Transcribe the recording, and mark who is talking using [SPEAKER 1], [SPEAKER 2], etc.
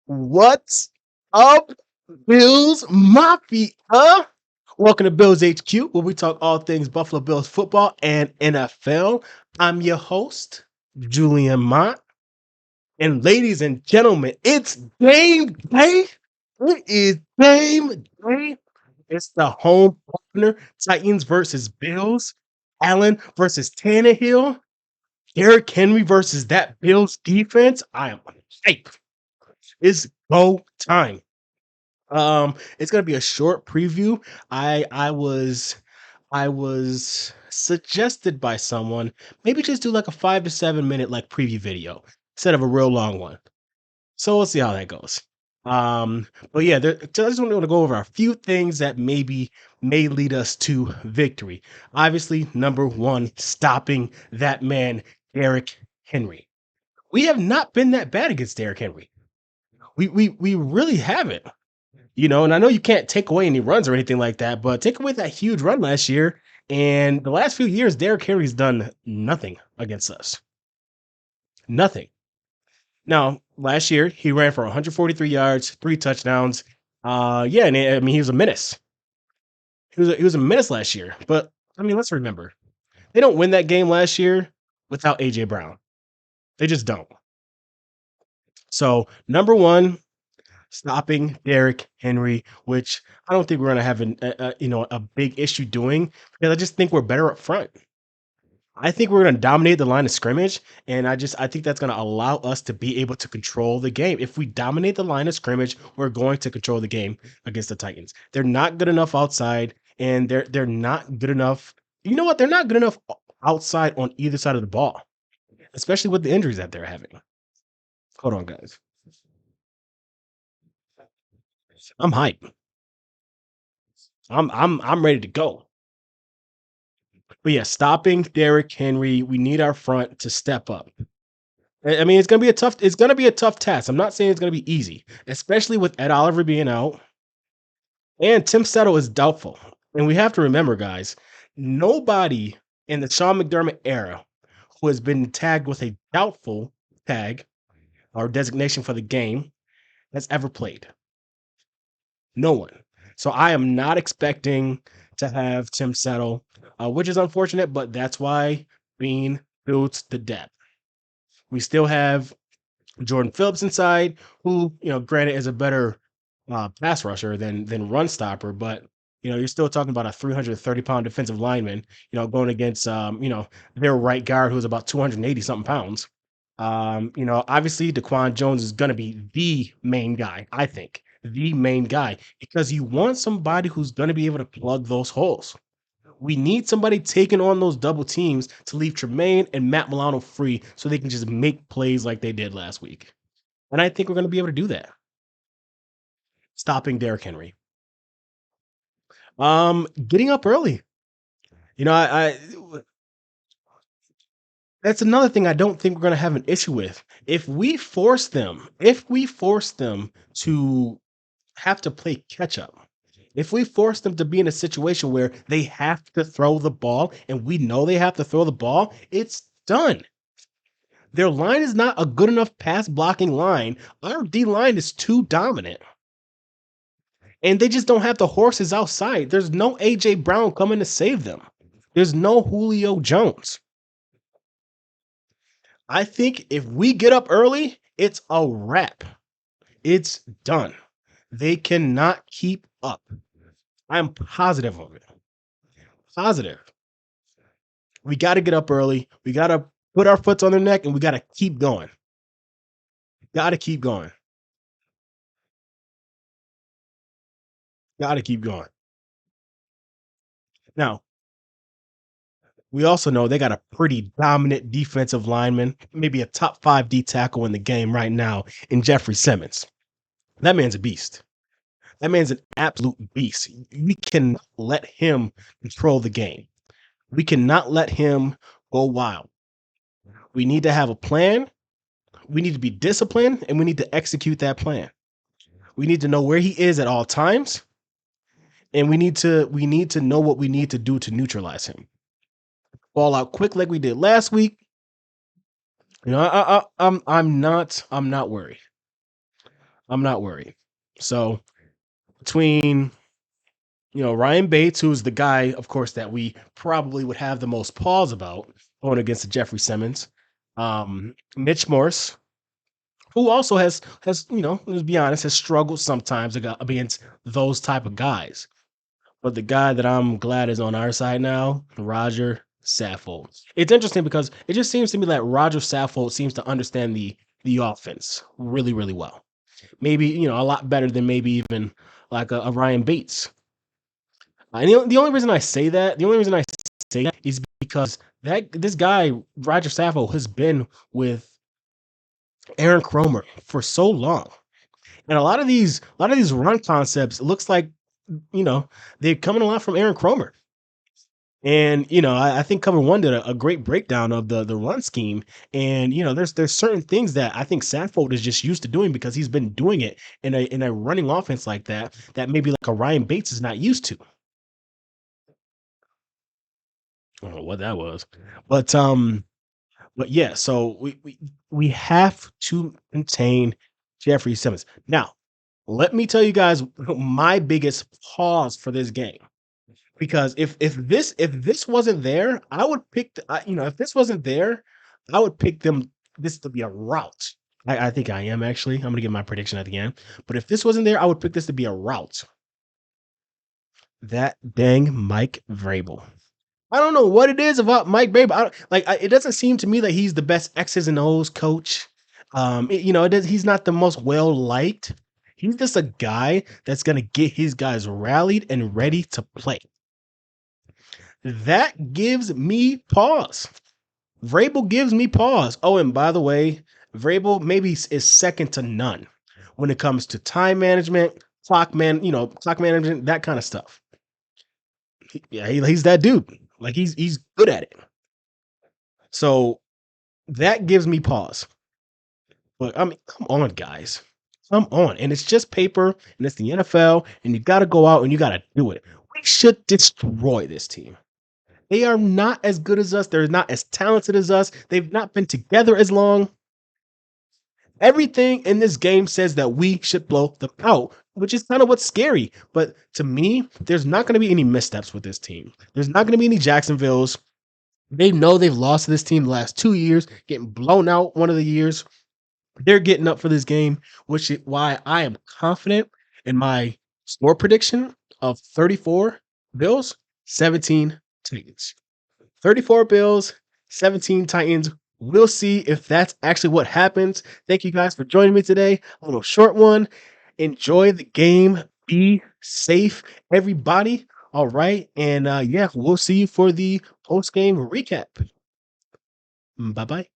[SPEAKER 1] What's up, Bills Mafia? Welcome to Bills HQ, where we talk all things Buffalo Bills football and NFL. I'm your host, Julian Mott. And ladies and gentlemen, it's game day. It is game day. It's the home opener. Titans versus Bills. Allen versus Tannehill. Derrick Henry versus that Bills defense. I am hyped. It's go time. It's gonna be a short preview. I was suggested by someone, maybe just do like a 5 to 7 minute like preview video instead of a real long one. So we'll see how that goes. But yeah, so I just want to go over a few things that maybe may lead us to victory. Obviously, number one, stopping that man, Derrick Henry. We have not been that bad against Derrick Henry. We really haven't. And I know you can't take away any runs or anything like that, but take away that huge run last year, and the last few years, Derrick Henry's done nothing against us. Nothing. Now, last year he ran for 143 yards, 3 touchdowns. Yeah, and I mean he was a menace. He was a menace last year. But I mean, let's remember, they don't win that game last year without AJ Brown. They just don't. So number one, stopping Derrick Henry, which I don't think we're going to have a big issue doing, because I just think we're better up front. I think we're going to dominate the line of scrimmage, and I think that's going to allow us to be able to control the game. If we dominate the line of scrimmage, we're going to control the game against the Titans. They're not good enough outside, and they're not good enough. You know what? They're not good enough outside on either side of the ball, especially with the injuries that they're having. Hold on, guys. I'm hyped. I'm ready to go. But yeah, stopping Derrick Henry, we need our front to step up. I mean, it's gonna be a tough task. I'm not saying it's gonna be easy, especially with Ed Oliver being out and Tim Settle is doubtful. And we have to remember, guys, nobody in the Sean McDermott era who has been tagged with a doubtful tag or designation for the game has ever played. No one. So I am not expecting to have Tim Settle, which is unfortunate, but that's why Bean builds the depth. We still have Jordan Phillips inside, who, granted is a better pass rusher than run stopper, but you're still talking about a 330-pound defensive lineman, going against their right guard who's about 280 something pounds. Obviously DaQuan Jones is gonna be the main guy, I think. The main guy, because you want somebody who's gonna be able to plug those holes. We need somebody taking on those double teams to leave Tremaine and Matt Milano free so they can just make plays like they did last week. And I think we're going to be able to do that. Stopping Derrick Henry. Getting up early. I that's another thing I don't think we're going to have an issue with. If we force them to have to play catch up, if we force them to be in a situation where they have to throw the ball and we know they have to throw the ball, it's done. Their line is not a good enough pass blocking line. Our D line is too dominant. And they just don't have the horses outside. There's no AJ Brown coming to save them. There's no Julio Jones. I think if we get up early, it's a wrap. It's done. They cannot keep up. I'm positive of it. Positive. We got to get up early. We got to put our foot on their neck, and we got to keep going. Got to keep going. Got to keep going. Now, we also know they got a pretty dominant defensive lineman, maybe a top 5 D tackle in the game right now in Jeffrey Simmons. That man's a beast. That man's an absolute beast. We cannot let him control the game. We cannot let him go wild. We need to have a plan. We need to be disciplined, and we need to execute that plan. We need to know where he is at all times, and we need to know what we need to do to neutralize him. Ball out quick like we did last week. I'm not worried. I'm not worried. So between Ryan Bates, who's the guy, of course, that we probably would have the most pause about going against the Jeffrey Simmons, Mitch Morse, who also has let's be honest, has struggled sometimes against those type of guys. But the guy that I'm glad is on our side now, Roger Saffold. It's interesting because it just seems to me that Roger Saffold seems to understand the offense really, really well. Maybe a lot better than maybe even like a Ryan Bates. And the only reason I say that, the only reason I say that is because that this guy Roger Saffold has been with Aaron Cromer for so long. And a lot of these run concepts, it looks like, you know, they're coming a lot from Aaron Cromer. And I think Cover One did a great breakdown of the run scheme. And there's certain things that I think Saffold is just used to doing because he's been doing it in a running offense like that, that maybe like a Ryan Bates is not used to. I don't know what that was. But yeah, so we have to contain Jeffrey Simmons. Now, let me tell you guys my biggest pause for this game. Because if this wasn't there, I would pick if this wasn't there, I would pick them this to be a rout. I think I am actually. I'm gonna give my prediction at the end. But if this wasn't there, I would pick this to be a rout. That dang Mike Vrabel. I don't know what it is about Mike Vrabel. It doesn't seem to me that he's the best X's and O's coach. He's not the most well liked. He's just a guy that's gonna get his guys rallied and ready to play. That gives me pause. Vrabel gives me pause. Oh, and by the way, Vrabel maybe is second to none when it comes to time management, clock management, that kind of stuff. Yeah, he's that dude. Like he's good at it. So that gives me pause. But I mean, come on, guys. Come on. And it's just paper and it's the NFL, and you gotta go out and you gotta do it. We should destroy this team. They are not as good as us. They're not as talented as us. They've not been together as long. Everything in this game says that we should blow them out, which is kind of what's scary. But to me, there's not going to be any missteps with this team. There's not going to be any Jacksonvilles. They know they've lost to this team the last 2 years, getting blown out one of the years. They're getting up for this game, which is why I am confident in my score prediction of 34 Bills, 17 Titans. 34 Bills, 17 Titans. We'll see if that's actually what happens. Thank you guys for joining me today. A little short one. Enjoy the game. Be safe, everybody. All right. And yeah, we'll see you for the post game recap. Bye bye.